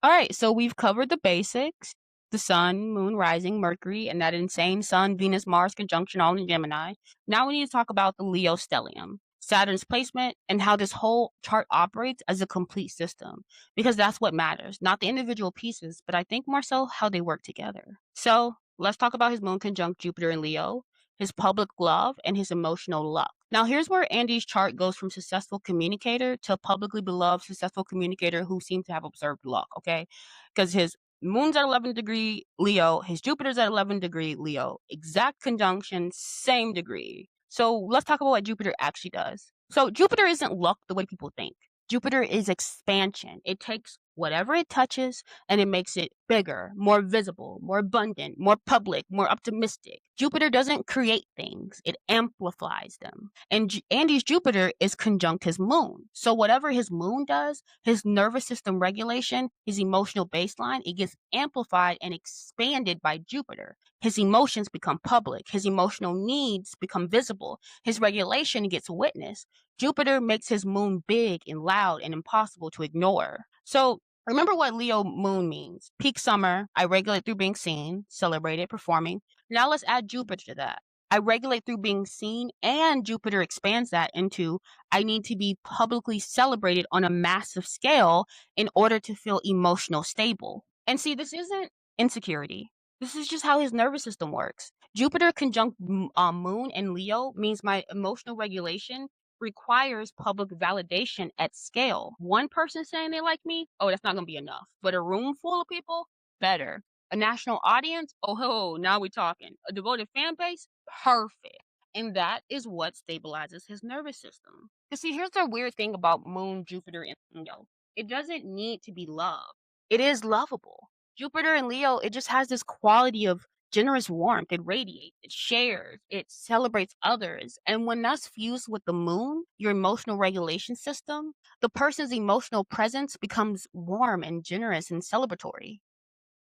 All right, so we've covered the basics, the sun, moon, rising, Mercury, and that insane sun, Venus, Mars conjunction all in Gemini. Now we need to talk about the Leo stellium, Saturn's placement, and how this whole chart operates as a complete system, because that's what matters, not the individual pieces, but I think more so how they work together. So let's talk about his moon conjunct Jupiter in Leo, his public love, and his emotional luck. Now, here's where Andy's chart goes from successful communicator to publicly beloved successful communicator who seems to have observed luck, okay? Because his moon's at 11 degree Leo, his Jupiter's at 11 degree Leo, exact conjunction, same degree. So let's talk about what Jupiter actually does. So Jupiter isn't luck the way people think. Jupiter is expansion. It takes whatever it touches and it makes it bigger, more visible, more abundant, more public, more optimistic. Jupiter doesn't create things, it amplifies them. And Andy's Jupiter is conjunct his moon. So whatever his moon does, his nervous system regulation, his emotional baseline, it gets amplified and expanded by Jupiter. His emotions become public, his emotional needs become visible, his regulation gets witnessed. Jupiter makes his moon big and loud and impossible to ignore. So remember what Leo moon means. Peak summer, I regulate through being seen, celebrated, performing. Now let's add Jupiter to that. I regulate through being seen, and Jupiter expands that into I need to be publicly celebrated on a massive scale in order to feel emotional stable. And see, this isn't insecurity. This is just how his nervous system works. Jupiter conjunct moon and Leo means my emotional regulation requires public validation at scale. One person saying they like me, oh, that's not going to be enough. But a room full of people, better. A national audience, oh, now we're talking. A devoted fan base, perfect. And that is what stabilizes his nervous system. Because see, here's the weird thing about Moon, Jupiter, and Leo. It doesn't need to be love. It is lovable. Jupiter and Leo, it just has this quality of generous warmth. It radiates, it shares, it celebrates others. And when that's fused with the moon, your emotional regulation system, the person's emotional presence becomes warm and generous and celebratory.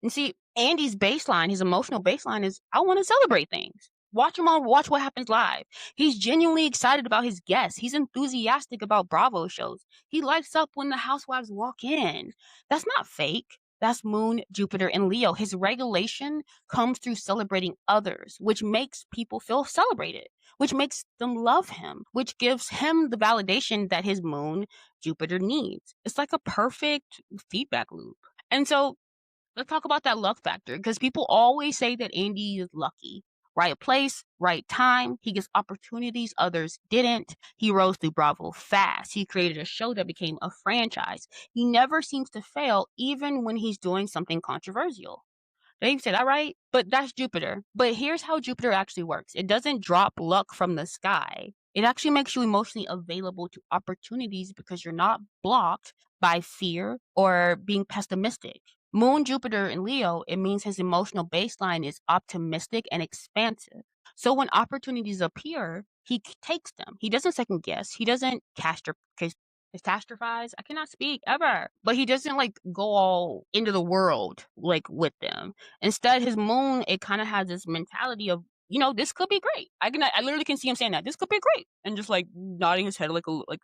And see, Andy's baseline, his emotional baseline is I want to celebrate things. Watch him on Watch What Happens Live. He's genuinely excited about his guests. He's enthusiastic about Bravo shows. He lights up when the housewives walk in. That's not fake. That's Moon, Jupiter, and Leo. His regulation comes through celebrating others, which makes people feel celebrated, which makes them love him, which gives him the validation that his Moon, Jupiter needs. It's like a perfect feedback loop. And so let's talk about that luck factor because people always say that Andy is lucky. Right place, right time. He gets opportunities others didn't. He rose through Bravo fast. He created a show that became a franchise. He never seems to fail, even when he's doing something controversial. Dave said, all right, but that's Jupiter. But here's how Jupiter actually works it doesn't drop luck from the sky. It actually makes you emotionally available to opportunities because you're not blocked by fear or being pessimistic. Moon, Jupiter, and Leo, it means his emotional baseline is optimistic and expansive. So when opportunities appear, he takes them. He doesn't second guess. He doesn't catastrophize. I cannot speak ever. But he doesn't like go all into the world like with them. Instead, his moon, it kind of has this mentality of, this could be great. I literally can see him saying that this could be great, and just like nodding his head like could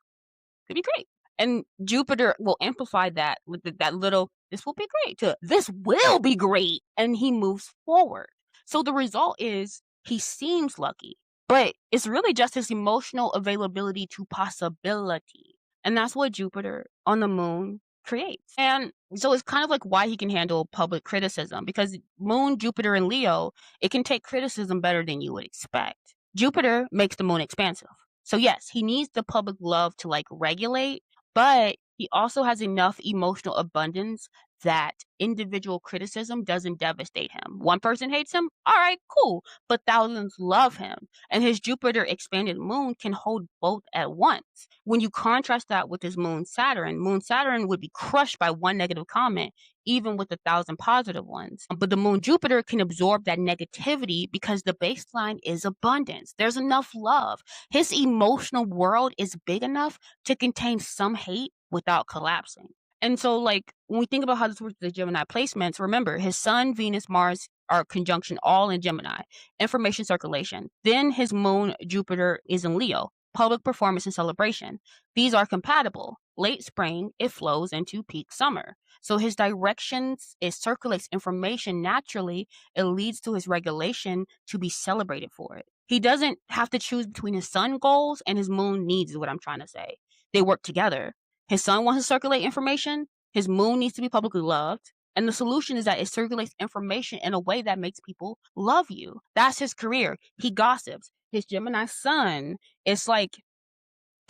be great. And Jupiter will amplify that with that little this will be great to this will be great, and he moves forward. So the result is he seems lucky, but it's really just his emotional availability to possibility. And that's what Jupiter on the moon creates. And so it's kind of like why he can handle public criticism because Moon, Jupiter, and Leo, it can take criticism better than you would expect. Jupiter makes the moon expansive. So yes, he needs the public love to like regulate, but he also has enough emotional abundance that individual criticism doesn't devastate him. One person hates him, all right, cool, but thousands love him. And his Jupiter expanded moon can hold both at once. When you contrast that with his Moon Saturn would be crushed by one negative comment, even with 1,000 positive ones. But the Moon Jupiter can absorb that negativity because the baseline is abundance. There's enough love. His emotional world is big enough to contain some hate without collapsing. And so, like, when we think about how this works with the Gemini placements, remember his Sun, Venus, Mars are conjunction all in Gemini, information circulation. Then his Moon, Jupiter is in Leo, public performance and celebration. These are compatible. Late spring, it flows into peak summer. So his directions, it circulates information naturally. It leads to his regulation to be celebrated for it. He doesn't have to choose between his sun goals and his moon needs, is what I'm trying to say. They work together. His sun wants to circulate information. His moon needs to be publicly loved. And the solution is that it circulates information in a way that makes people love you. That's his career. He gossips. His Gemini sun is like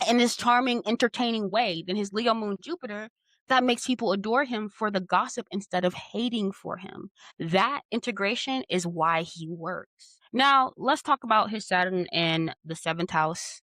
in this charming, entertaining way. Then his Leo moon Jupiter, that makes people adore him for the gossip instead of hating for him. That integration is why he works. Now, let's talk about his Saturn in the 7th house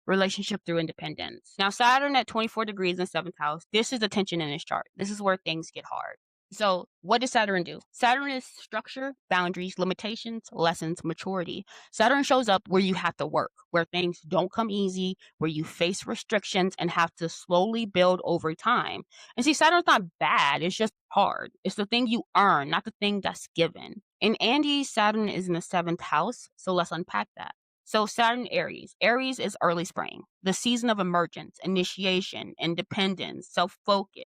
relationship through independence. Now, Saturn at 24 degrees in 7th house, this is the tension in his chart. This is where things get hard. So what does Saturn do? Saturn is structure, boundaries, limitations, lessons, maturity. Saturn shows up where you have to work, where things don't come easy, where you face restrictions and have to slowly build over time. And see, Saturn's not bad. It's just hard. It's the thing you earn, not the thing that's given. And Andy's Saturn is in the 7th house. So let's unpack that. So Saturn, Aries. Aries is early spring, the season of emergence, initiation, independence, self-focus.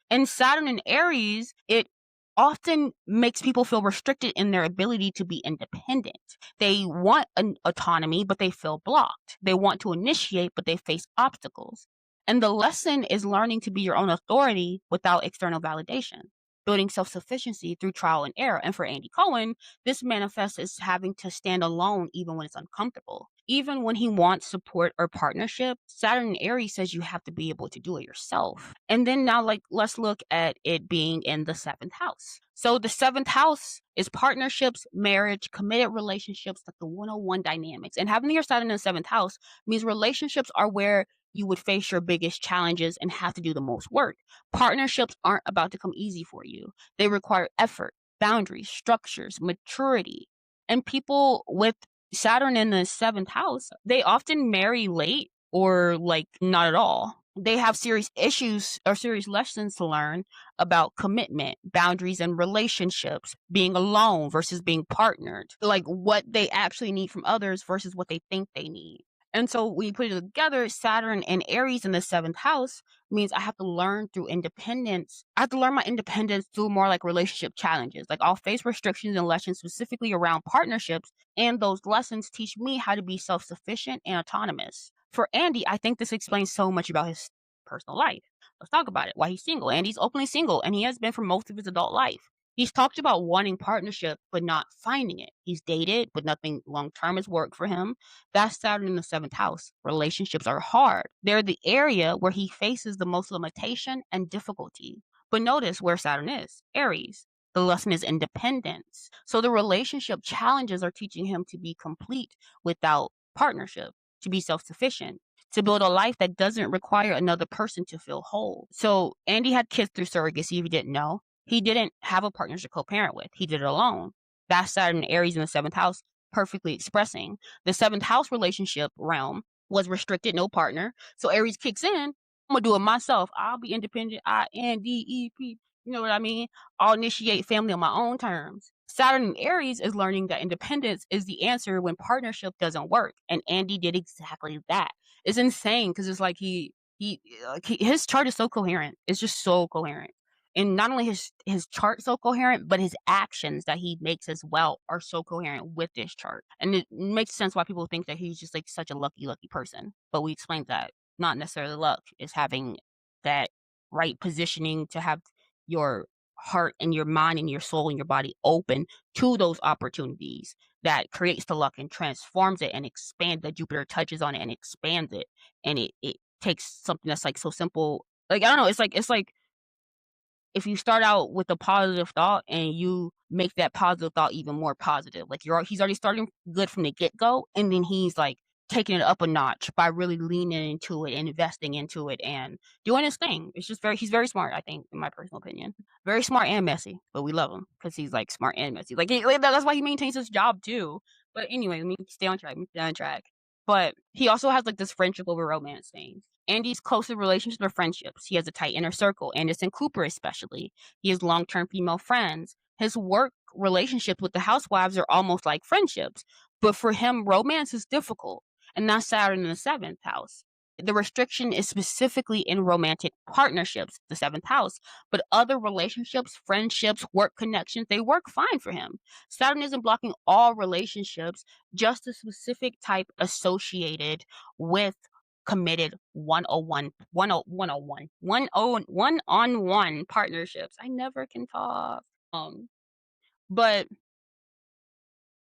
And Saturn in Aries, it often makes people feel restricted in their ability to be independent. They want an autonomy, but they feel blocked. They want to initiate, but they face obstacles. And the lesson is learning to be your own authority without external validation, building self-sufficiency through trial and error. And for Andy Cohen, this manifests as having to stand alone even when it's uncomfortable. Even when he wants support or partnership, Saturn in Aries says you have to be able to do it yourself. And then now, let's look at it being in the 7th house. So the 7th house is partnerships, marriage, committed relationships, like the 101 dynamics. And having your Saturn in the 7th house means relationships are where you would face your biggest challenges and have to do the most work. Partnerships aren't about to come easy for you. They require effort, boundaries, structures, maturity. And people with Saturn in the 7th house, they often marry late or not at all. They have serious issues or serious lessons to learn about commitment, boundaries, and relationships, being alone versus being partnered, like what they actually need from others versus what they think they need. And so when you put it together, Saturn and Aries in the 7th house means I have to learn through independence. I have to learn my independence through more like relationship challenges. Like I'll face restrictions and lessons specifically around partnerships, and those lessons teach me how to be self-sufficient and autonomous. For Andy, I think this explains so much about his personal life. Let's talk about it. Why he's single. Andy's openly single, and he has been for most of his adult life. He's talked about wanting partnership, but not finding it. He's dated, but nothing long-term has worked for him. That's Saturn in the 7th house. Relationships are hard. They're the area where he faces the most limitation and difficulty. But notice where Saturn is, Aries. The lesson is independence. So the relationship challenges are teaching him to be complete without partnership, to be self-sufficient, to build a life that doesn't require another person to feel whole. So Andy had kids through surrogacy, if you didn't know. He didn't have a partner to co-parent with. He did it alone. That's Saturn and Aries in the 7th house, perfectly expressing. The 7th house relationship realm was restricted, no partner. So Aries kicks in. I'm going to do it myself. I'll be independent. INDEP. You know what I mean? I'll initiate family on my own terms. Saturn in Aries is learning that independence is the answer when partnership doesn't work. And Andy did exactly that. It's insane because it's like his chart is so coherent. It's just so coherent. And not only his chart so coherent, but his actions that he makes as well are so coherent with this chart. And it makes sense why people think that he's just like such a lucky person. But we explained that not necessarily luck is having that right positioning to have your heart and your mind and your soul and your body open to those opportunities that creates the luck and transforms it and expands that Jupiter touches on it and expands it. And it takes something that's like so simple. Like, I don't know, it's like if you start out with a positive thought and you make that positive thought even more positive, like he's already starting good from the get-go, and then he's like taking it up a notch by really leaning into it and investing into it and doing his thing. It's just he's very smart, I think, in my personal opinion. Very smart and messy, but we love him because he's like smart and messy. Like that's why he maintains his job too. But anyway, let me stay on track. But he also has like this friendship over romance thing. Andy's closest relationships are friendships. He has a tight inner circle. Anderson Cooper especially. He has long-term female friends. His work relationships with the housewives are almost like friendships. But for him, romance is difficult. and that's Saturn in the 7th house. The restriction is specifically in romantic partnerships, the 7th house, but other relationships, friendships, work connections, they work fine for him. Saturn isn't blocking all relationships, just a specific type associated with committed 101 partnerships. I never can talk. But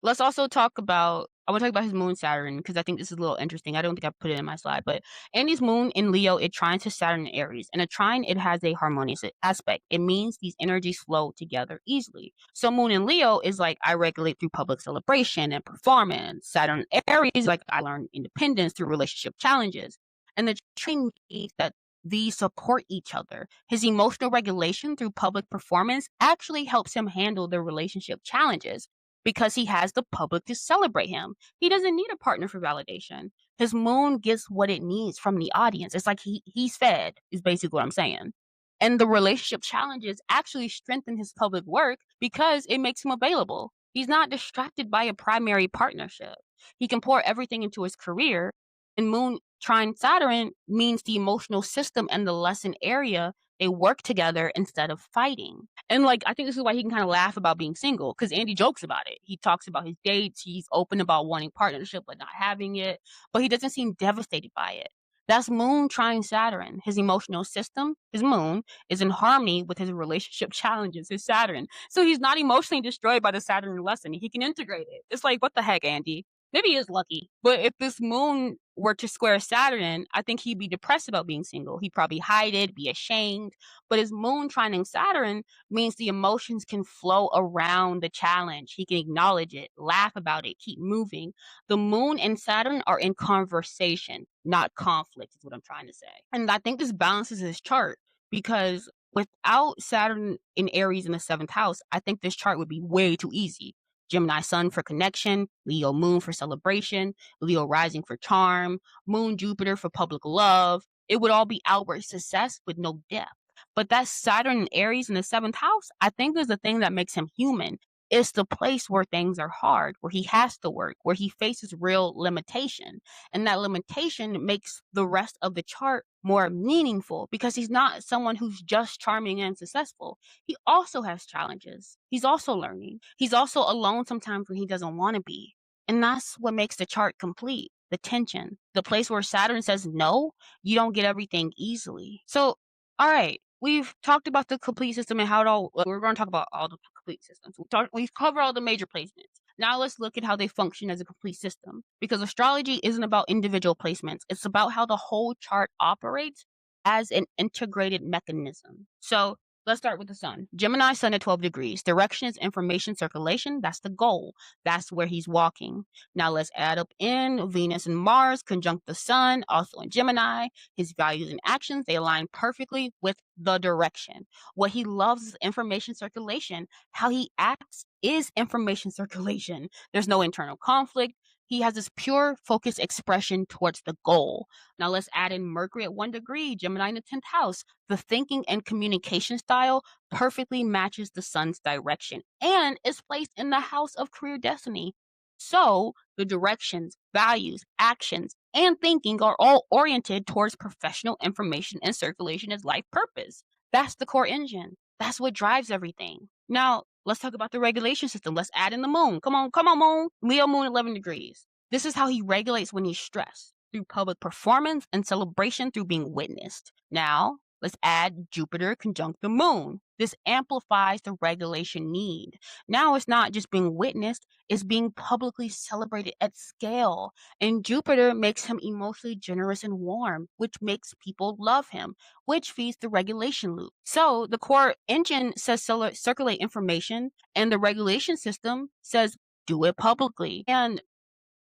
let's also talk about I want to talk about his moon Saturn because I think this is a little interesting. I don't think I put it in my slide, but Andy's moon in Leo, it trines to Saturn in Aries. And a trine, it has a harmonious aspect. It means these energies flow together easily. So moon in Leo is like I regulate through public celebration and performance. Saturn in Aries, like I learn independence through relationship challenges. And the trine means that these support each other. His emotional regulation through public performance actually helps him handle the relationship challenges because he has the public to celebrate him. He doesn't need a partner for validation. His moon gets what it needs from the audience. It's like he's fed, is basically what I'm saying. And the relationship challenges actually strengthen his public work because it makes him available. He's not distracted by a primary partnership. He can pour everything into his career. And moon trine Saturn means the emotional system and the lesson area, they work together instead of fighting. And like I think this is why he can kind of laugh about being single because Andy jokes about it. He talks about his dates. He's open about wanting partnership but not having it. But he doesn't seem devastated by it. That's moon trine Saturn. His emotional system, his moon, is in harmony with his relationship challenges, his Saturn. So he's not emotionally destroyed by the Saturn lesson. He can integrate it. It's like, what the heck, Andy? Maybe he is lucky. But if this moon were to square Saturn, I think he'd be depressed about being single. He'd probably hide it, be ashamed. But his moon trining Saturn means the emotions can flow around the challenge. He can acknowledge it, laugh about it, keep moving. The moon and Saturn are in conversation, not conflict, is what I'm trying to say. And I think this balances his chart because without Saturn in Aries in the 7th house, I think this chart would be way too easy. Gemini sun for connection, Leo moon for celebration, Leo rising for charm, moon Jupiter for public love. It would all be outward success with no depth. But that Saturn in Aries in the 7th house, I think is the thing that makes him human. It's the place where things are hard, where he has to work, where he faces real limitation. And that limitation makes the rest of the chart more meaningful because he's not someone who's just charming and successful. He also has challenges. He's also learning. He's also alone sometimes when he doesn't want to be. And that's what makes the chart complete. The tension, the place where Saturn says no, you don't get everything easily. So, all right, we've talked about the complete system and how it all. We're going to talk about all the complete systems. We've covered all the major placements. Now let's look at how they function as a complete system. Because astrology isn't about individual placements. It's about how the whole chart operates as an integrated mechanism. So let's start with the sun. Gemini sun at 12 degrees. Direction is information circulation. That's the goal. That's where he's walking. Now let's add up in Venus and Mars conjunct the sun, also in Gemini. His values and actions, they align perfectly with the direction. What he loves is information circulation. How he acts is information circulation. There's no internal conflict. He has this pure focused expression towards the goal. Now let's add in Mercury at 1 degree, Gemini in the 10th house. The thinking and communication style perfectly matches the sun's direction and is placed in the house of career destiny. So the directions, values, actions, and thinking are all oriented towards professional information and circulation as life purpose. That's the core engine. That's what drives everything. Now, let's talk about the regulation system. Let's add in the moon. Come on, moon. Leo moon 11 degrees. This is how he regulates when he's stressed through public performance and celebration through being witnessed. Now, let's add Jupiter conjunct the moon. This amplifies the regulation need. Now it's not just being witnessed, it's being publicly celebrated at scale. And Jupiter makes him emotionally generous and warm, which makes people love him, which feeds the regulation loop. So the core engine says circulate information, and the regulation system says do it publicly. And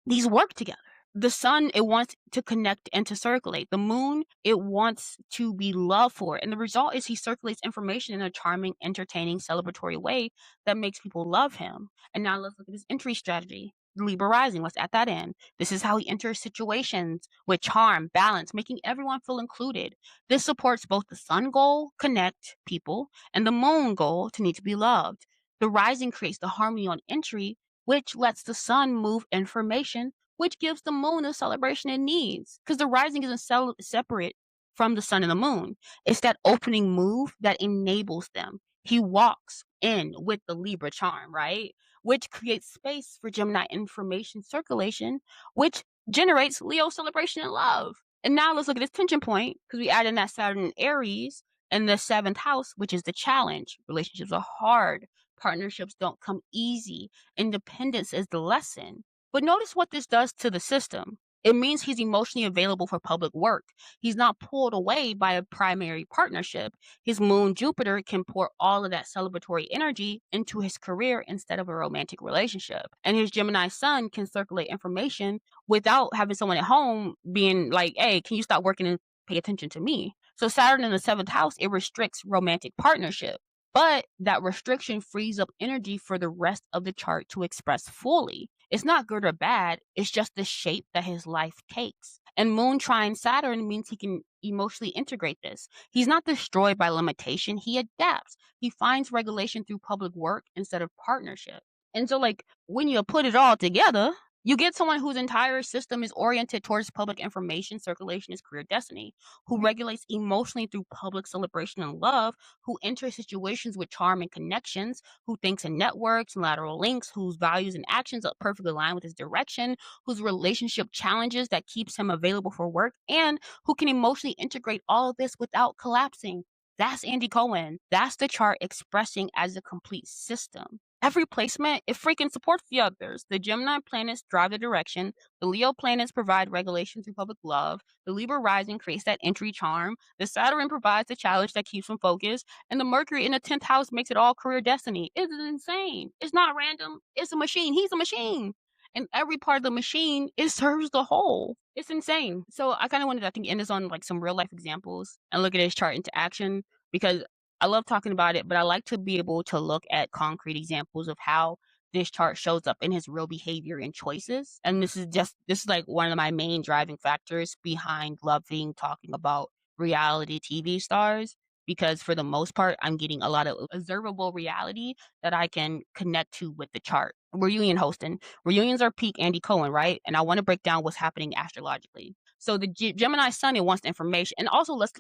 these work together. The sun, it wants to connect and to circulate. The moon, it wants to be loved for. And the result is he circulates information in a charming, entertaining, celebratory way that makes people love him. And now let's look at his entry strategy. Libra Rising, let's add that in. This is how he enters situations with charm, balance, making everyone feel included. This supports both the sun goal, connect people, and the moon goal, to need to be loved. The rising creates the harmony on entry, which lets the sun move information which gives the moon the celebration it needs. Because the rising isn't separate from the sun and the moon. It's that opening move that enables them. He walks in with the Libra charm, right? Which creates space for Gemini information circulation, which generates Leo celebration and love. And now let's look at this tension point because we add in that Saturn and Aries in the seventh house, which is the challenge. Relationships are hard. Partnerships don't come easy. Independence is the lesson. But notice what this does to the system. It means he's emotionally available for public work. He's not pulled away by a primary partnership. His moon Jupiter can pour all of that celebratory energy into his career instead of a romantic relationship. And his Gemini sun can circulate information without having someone at home being like, hey, can you stop working and pay attention to me? So Saturn in the seventh house, it restricts romantic partnership. But that restriction frees up energy for the rest of the chart to express fully. It's not good or bad, it's just the shape that his life takes. And Moon trine Saturn means he can emotionally integrate this. He's not destroyed by limitation, he adapts. He finds regulation through public work instead of partnership. And so, like, when you put it all together, you get someone whose entire system is oriented towards public information circulation is career destiny, who regulates emotionally through public celebration and love, who enters situations with charm and connections, who thinks in networks and lateral links, whose values and actions are perfectly aligned with his direction, whose relationship challenges that keeps him available for work, and who can emotionally integrate all of this without collapsing. That's Andy Cohen. That's the chart expressing as a complete system. Every placement, it freaking supports the others. The Gemini planets drive the direction. The Leo planets provide regulation through public love. The Libra rising creates that entry charm. The Saturn provides the challenge that keeps them focused. And the Mercury in the 10th house makes it all career destiny. It's insane. It's not random. It's a machine. He's a machine. And every part of the machine, it serves the whole. It's insane. So I kind of wanted to, I think, end this on like some real life examples and look at his chart into action because I love talking about it, but I like to be able to look at concrete examples of how this chart shows up in his real behavior and choices. And this is like one of my main driving factors behind loving talking about reality TV stars because for the most part, I'm getting a lot of observable reality that I can connect to with the chart. Reunion hosting. Reunions are peak Andy Cohen, right? And I want to break down what's happening astrologically. So the Gemini Sun, it wants the information, and also let's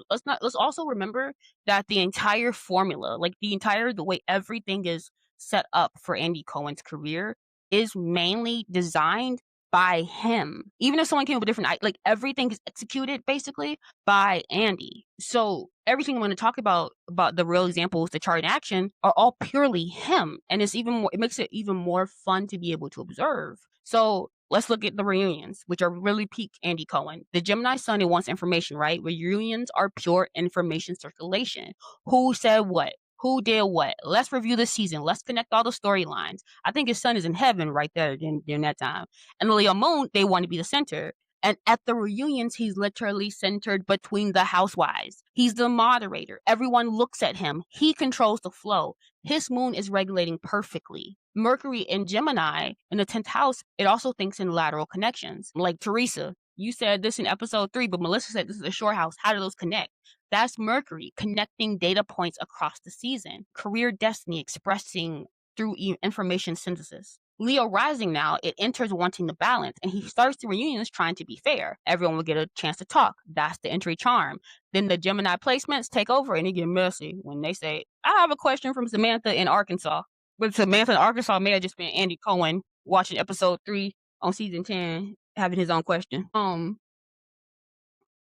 also remember that the entire formula, like the way everything is set up for Andy Cohen's career, is mainly designed by him. Even if someone came up with different, like everything is executed basically by Andy. So everything I'm going to talk about the real examples, the chart in action, are all purely him, and it's even more. It makes it even more fun to be able to observe. So let's look at the reunions, which are really peak Andy Cohen. The Gemini Sun, it wants information, right? Reunions are pure information circulation. Who said what? Who did what? Let's review the season. Let's connect all the storylines. I think his son is in heaven right there during that time. And the Leo Moon, they want to be the center. And at the reunions, he's literally centered between the housewives. He's the moderator. Everyone looks at him. He controls the flow. His moon is regulating perfectly. Mercury in Gemini in the 10th house, it also thinks in lateral connections. Like Teresa, you said this in episode 3, but Melissa said this is a shore house. How do those connect? That's Mercury connecting data points across the season. Career destiny expressing through information synthesis. Leo rising now, it enters wanting the balance, and he starts the reunions trying to be fair. Everyone will get a chance to talk. That's the entry charm. Then the Gemini placements take over, and it get messy when they say, I have a question from Samantha in Arkansas. But Samantha in Arkansas may have just been Andy Cohen watching episode 3 on season 10, having his own question.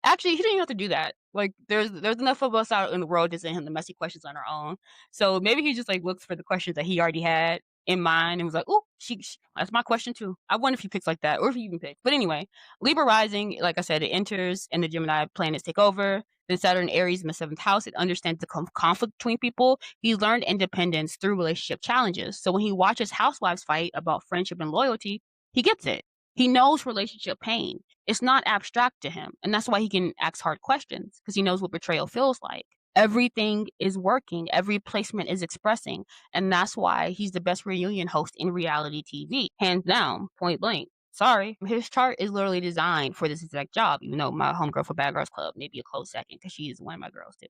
Actually, he didn't even have to do that. Like, there's enough of us out in the world to send him the messy questions on our own. So maybe he just like looks for the questions that he already had in mind and was like, "Oh, she that's my question too." I wonder if he picks like that, or if he even picks. But anyway, Libra rising, like I said, it enters and the Gemini planets take over. Then Saturn Aries in the 7th house, it understands the conflict between people. He's learned independence through relationship challenges. So when he watches housewives fight about friendship and loyalty, he gets it. He knows relationship pain. It's not abstract to him. And that's why he can ask hard questions, because he knows what betrayal feels like. Everything is working. Every placement is expressing. And that's why he's the best reunion host in reality TV. Hands down, point blank. Sorry. His chart is literally designed for this exact job, even though my homegirl for Bad Girls Club may be a close second, because she is one of my girls too.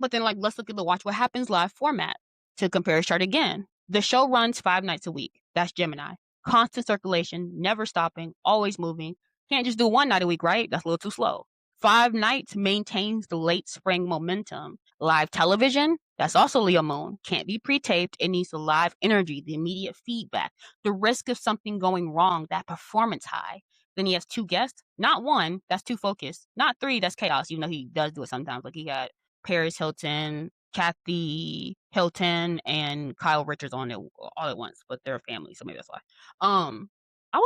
But then like let's look at the Watch What Happens live format to compare his chart again. The show runs 5 nights a week. That's Gemini. constant circulation, never stopping, always moving. Can't just do one night a week, right? That's a little too slow. 5 nights maintains the late spring momentum. Live television, that's also Leo moon. Can't be pre-taped. It needs the live energy, the immediate feedback, the risk of something going wrong, that performance high. Then he has 2 guests, not 1, that's too focused. Not 3, that's chaos, even though he does do it sometimes. Like he had Paris Hilton, Kathy Hilton, and Kyle Richards on it all at once, but they're a family, so maybe that's why. I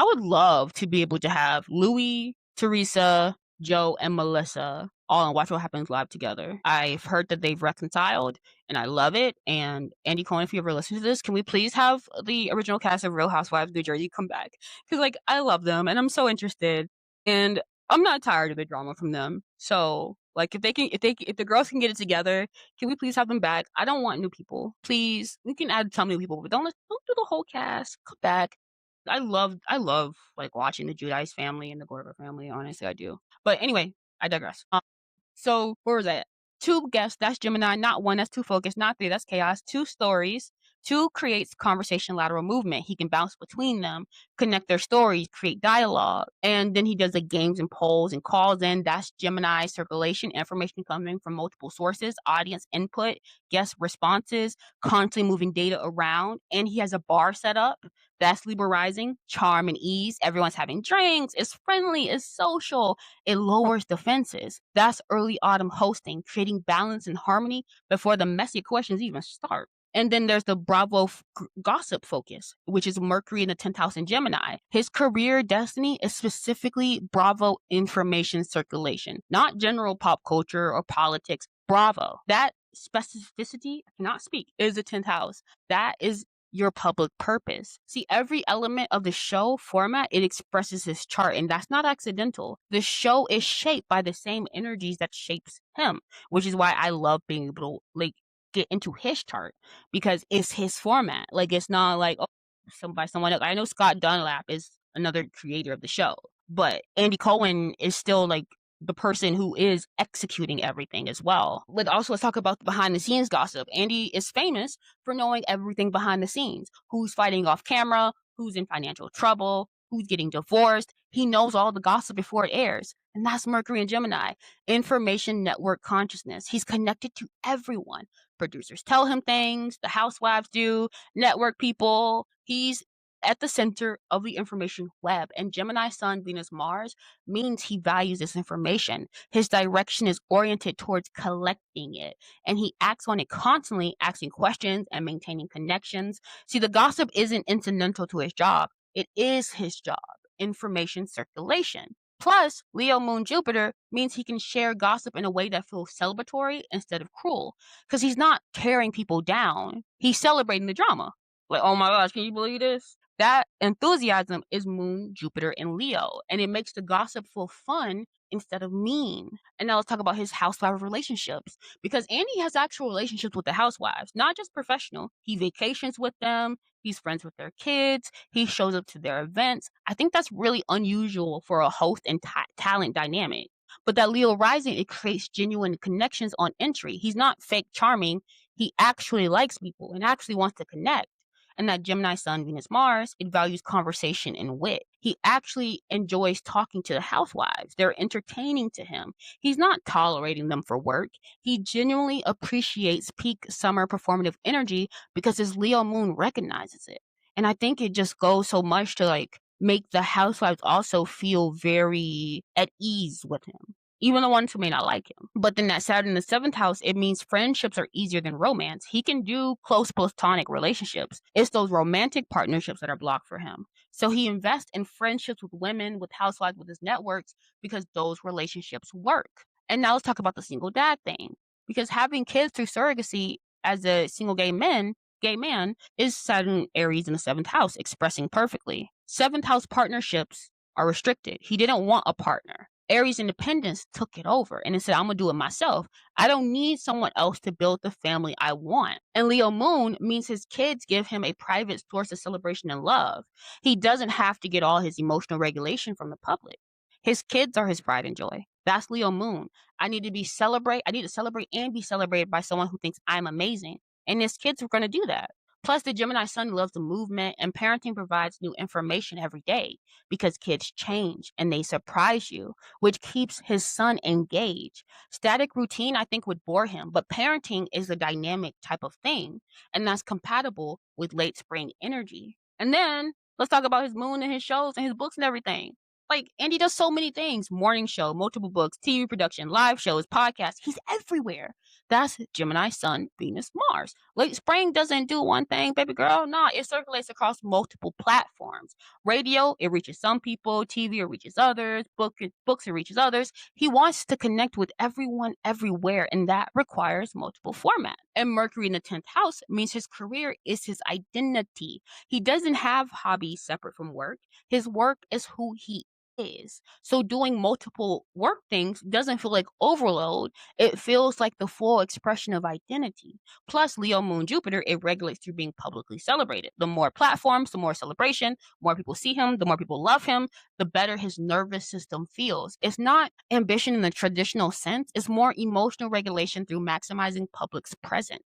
would love to be able to have Louis, Teresa, Joe, and Melissa all on Watch What Happens Live together. I've heard that they've reconciled, and I love it. And Andy Cohen, if you ever listen to this, can we please have the original cast of Real Housewives of New Jersey come back? Because like I love them, and I'm so interested, and I'm not tired of the drama from them. So like if the girls can get it together, can we please have them back? I don't want new people. Please, we can add some new people, but don't do the whole cast. Come back. I love like watching the Giudice family and the Gorga family. Honestly, I do. But anyway, I digress. So where was that? 2 guests, that's Gemini. Not 1, that's too focused. Not 3, that's chaos. 2 stories. 2 creates conversation lateral movement. He can bounce between them, connect their stories, create dialogue. And then he does like games and polls and calls in. That's Gemini circulation, information coming from multiple sources, audience input, guest responses, constantly moving data around. And he has a bar set up. That's Libra Rising, charm and ease. Everyone's having drinks. It's friendly. It's social. It lowers defenses. That's early autumn hosting, creating balance and harmony before the messy questions even start. And then there's the Bravo gossip focus, which is Mercury in the 10th house in Gemini. His career destiny is specifically Bravo information circulation, not general pop culture or politics. Bravo. That specificity, I cannot speak, is the 10th house. That is your public purpose. See, every element of the show format, it expresses his chart, and that's not accidental. The show is shaped by the same energies that shapes him, which is why I love being able to like get into his chart because it's his format. Like it's not like by someone else. I know Scott Dunlap is another creator of the show, but Andy Cohen is still like the person who is executing everything as well. Let's talk about the behind the scenes gossip. Andy is famous for knowing everything behind the scenes. Who's fighting off camera, who's in financial trouble, who's getting divorced. He knows all the gossip before it airs. And that's Mercury and Gemini. Information network consciousness. He's connected to everyone. Producers tell him things, the housewives do, network people. He's at the center of the information web. And Gemini Sun, Venus, Mars means he values this information. His direction is oriented towards collecting it, and he acts on it constantly, asking questions and maintaining connections. See, the gossip isn't incidental to his job. It is his job, information circulation. Plus, Leo Moon Jupiter means he can share gossip in a way that feels celebratory instead of cruel, because he's not tearing people down. He's celebrating the drama. Like, oh my gosh, can you believe this? That enthusiasm is Moon, Jupiter, and Leo, and it makes the gossip feel fun instead of mean. And now let's talk about his housewife relationships, because Andy has actual relationships with the housewives, not just professional. He vacations with them, he's friends with their kids, he shows up to their events. I think that's really unusual for a host and talent dynamic. But that Leo rising, it creates genuine connections on entry. He's not fake charming. He actually likes people and actually wants to connect. And that Gemini Sun, Venus, Mars, it values conversation and wit. He actually enjoys talking to the housewives. They're entertaining to him. He's not tolerating them for work. He genuinely appreciates peak summer performative energy because his Leo moon recognizes it. And I think it just goes so much to like make the housewives also feel very at ease with him, even the ones who may not like him. But then that Saturn in the 7th house, it means friendships are easier than romance. He can do close platonic relationships. It's those romantic partnerships that are blocked for him. So he invests in friendships with women, with housewives, with his networks, because those relationships work. And now let's talk about the single dad thing. Because having kids through surrogacy as a single gay man, is Saturn Aries in the 7th house, expressing perfectly. 7th house partnerships are restricted. He didn't want a partner. Aries independence took it over and it said, I'm going to do it myself. I don't need someone else to build the family I want. And Leo moon means his kids give him a private source of celebration and love. He doesn't have to get all his emotional regulation from the public. His kids are his pride and joy. That's Leo moon. I need to celebrate and be celebrated by someone who thinks I'm amazing. And his kids are going to do that. Plus, the Gemini sun loves the movement, and parenting provides new information every day because kids change and they surprise you, which keeps his son engaged. Static routine, I think, would bore him, but parenting is a dynamic type of thing, and that's compatible with late spring energy. And then let's talk about his moon and his shows and his books and everything. Like, Andy does so many things: morning show, multiple books, TV production, live shows, podcasts. He's everywhere. That's Gemini, Sun, Venus, Mars. Late spring doesn't do one thing, baby girl. Nah, it circulates across multiple platforms. Radio, it reaches some people. TV, it reaches others. Books, it reaches others. He wants to connect with everyone everywhere, and that requires multiple formats. And Mercury in the 10th house means his career is his identity. He doesn't have hobbies separate from work. His work is who he is. So doing multiple work things doesn't feel like overload. It feels like the full expression of identity. Plus, Leo Moon Jupiter, it regulates through being publicly celebrated. The more platforms, the more celebration, more people see him, the more people love him, the better his nervous system feels. It's not ambition in the traditional sense, it's more emotional regulation through maximizing public presence.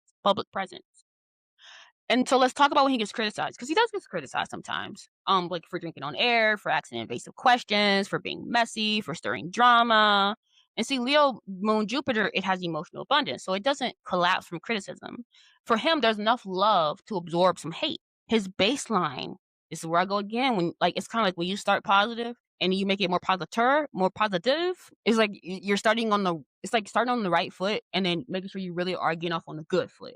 And so let's talk about when he gets criticized, because he does get criticized sometimes. Like for drinking on air, for asking invasive questions, for being messy, for stirring drama. And see, Leo, Moon, Jupiter, it has emotional abundance, so it doesn't collapse from criticism. For him, there's enough love to absorb some hate. His baseline, this is where I go again. When like it's kind of like when you start positive and you make it more positive. It's like you're starting on the, it's like starting on the right foot and then making sure you really are getting off on the good foot,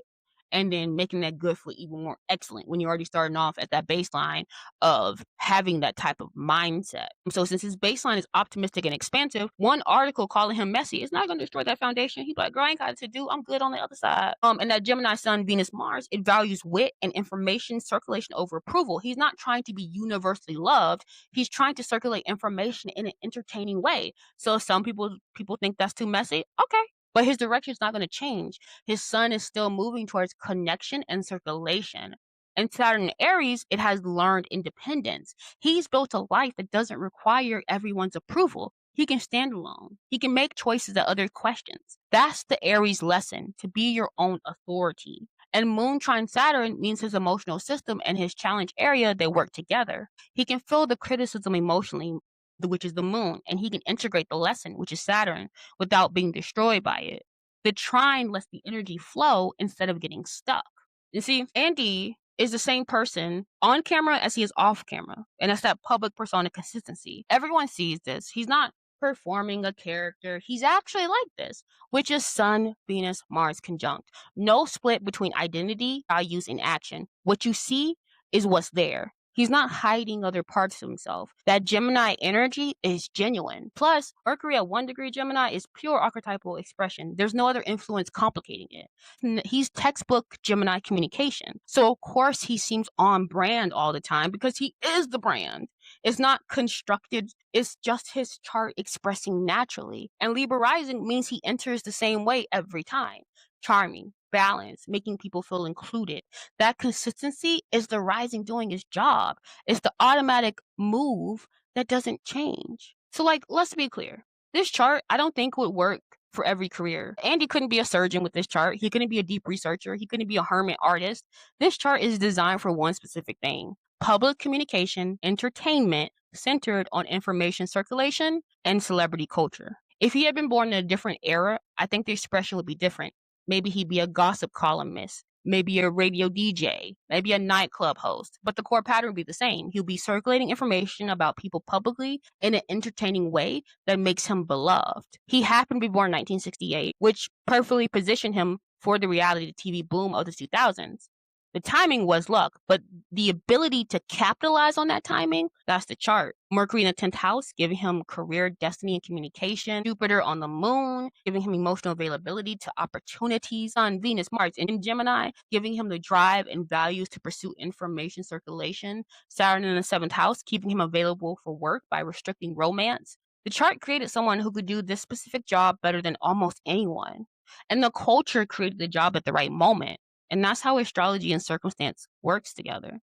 and then making that good foot even more excellent when you're already starting off at that baseline of having that type of mindset. So since his baseline is optimistic and expansive, one article calling him messy is not going to destroy that foundation. He's like, girl, I ain't got it to do. I'm good on the other side. And that Gemini Sun, Venus, Mars, it values wit and information circulation over approval. He's not trying to be universally loved. He's trying to circulate information in an entertaining way. So some people think that's too messy. Okay. But his direction is not going to change. His sun is still moving towards connection and circulation. And Saturn in Aries, it has learned independence. He's built a life that doesn't require everyone's approval. He can stand alone. He can make choices that others question. That's the Aries lesson, to be your own authority. And Moon trine Saturn means his emotional system and his challenge area, they work together. He can feel the criticism emotionally, which is the moon, and he can integrate the lesson, which is Saturn, without being destroyed by it. The trine lets the energy flow instead of getting stuck. You see, Andy is the same person on camera as he is off camera, and that's that public persona consistency. Everyone sees this. He's not performing a character. He's actually like this, which is Sun, Venus, Mars conjunct. No split between identity, values, and action. What you see is what's there. He's not hiding other parts of himself. That Gemini energy is genuine. Plus, Mercury at 1 degree Gemini is pure archetypal expression. There's no other influence complicating it. He's textbook Gemini communication. So, of course, he seems on brand all the time because he is the brand. It's not constructed, it's just his chart expressing naturally. And Libra Rising means he enters the same way every time. Charming, balanced, making people feel included. That consistency is the rising doing his job. It's the automatic move that doesn't change. So, like, let's be clear. This chart, I don't think would work for every career. Andy couldn't be a surgeon with this chart. He couldn't be a deep researcher. He couldn't be a hermit artist. This chart is designed for one specific thing: public communication, entertainment, centered on information circulation and celebrity culture. If he had been born in a different era, I think the expression would be different. Maybe he'd be a gossip columnist, maybe a radio DJ, maybe a nightclub host, but the core pattern would be the same. He'll be circulating information about people publicly in an entertaining way that makes him beloved. He happened to be born in 1968, which perfectly positioned him for the reality TV boom of the 2000s. The timing was luck, but the ability to capitalize on that timing, that's the chart. Mercury in the 10th house, giving him career, destiny, and communication. Jupiter on the moon, giving him emotional availability to opportunities. Sun, Venus, Mars in Gemini, giving him the drive and values to pursue information circulation. Saturn in the 7th house, keeping him available for work by restricting romance. The chart created someone who could do this specific job better than almost anyone. And the culture created the job at the right moment. And that's how astrology and circumstance works together.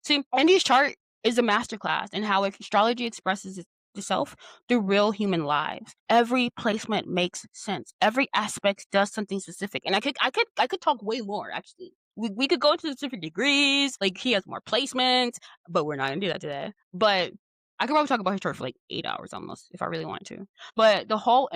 See, Andy's chart is a masterclass in how astrology expresses itself through real human lives. Every placement makes sense. Every aspect does something specific. And I could talk way more, actually. we could go to specific degrees, like he has more placements, but we're not gonna do that today. But I could probably talk about his chart for like 8 hours almost if I really wanted to. But the whole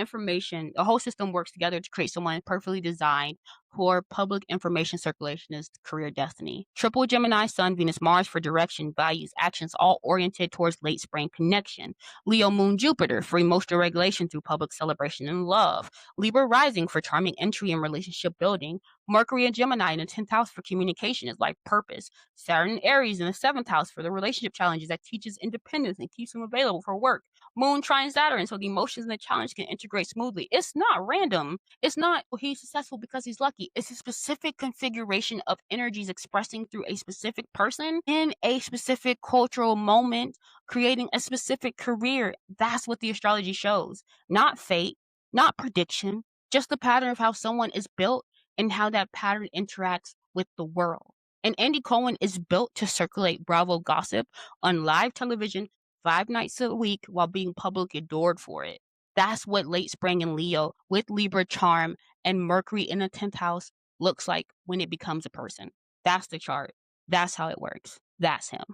system works together to create someone perfectly designed for public information circulation is career destiny. Triple Gemini, Sun, Venus, Mars for direction, values, actions, all oriented towards late spring connection. Leo, Moon, Jupiter for emotional regulation through public celebration and love. Libra Rising for charming entry and relationship building. Mercury and Gemini in the 10th house for communication is life purpose. Saturn and Aries in the 7th house for the relationship challenges that teaches independence and keeps them available for work. Moon trine Saturn, so the emotions and the challenge can integrate smoothly. It's not random. It's not, well, he's successful because he's lucky. It's a specific configuration of energies expressing through a specific person in a specific cultural moment, creating a specific career. That's what the astrology shows. Not fate, not prediction, just the pattern of how someone is built and how that pattern interacts with the world. And Andy Cohen is built to circulate Bravo gossip on live television 5 nights a week while being publicly adored for it. That's what late spring in Leo with Libra charm and Mercury in the 10th house looks like when it becomes a person. That's the chart. That's how it works. That's him.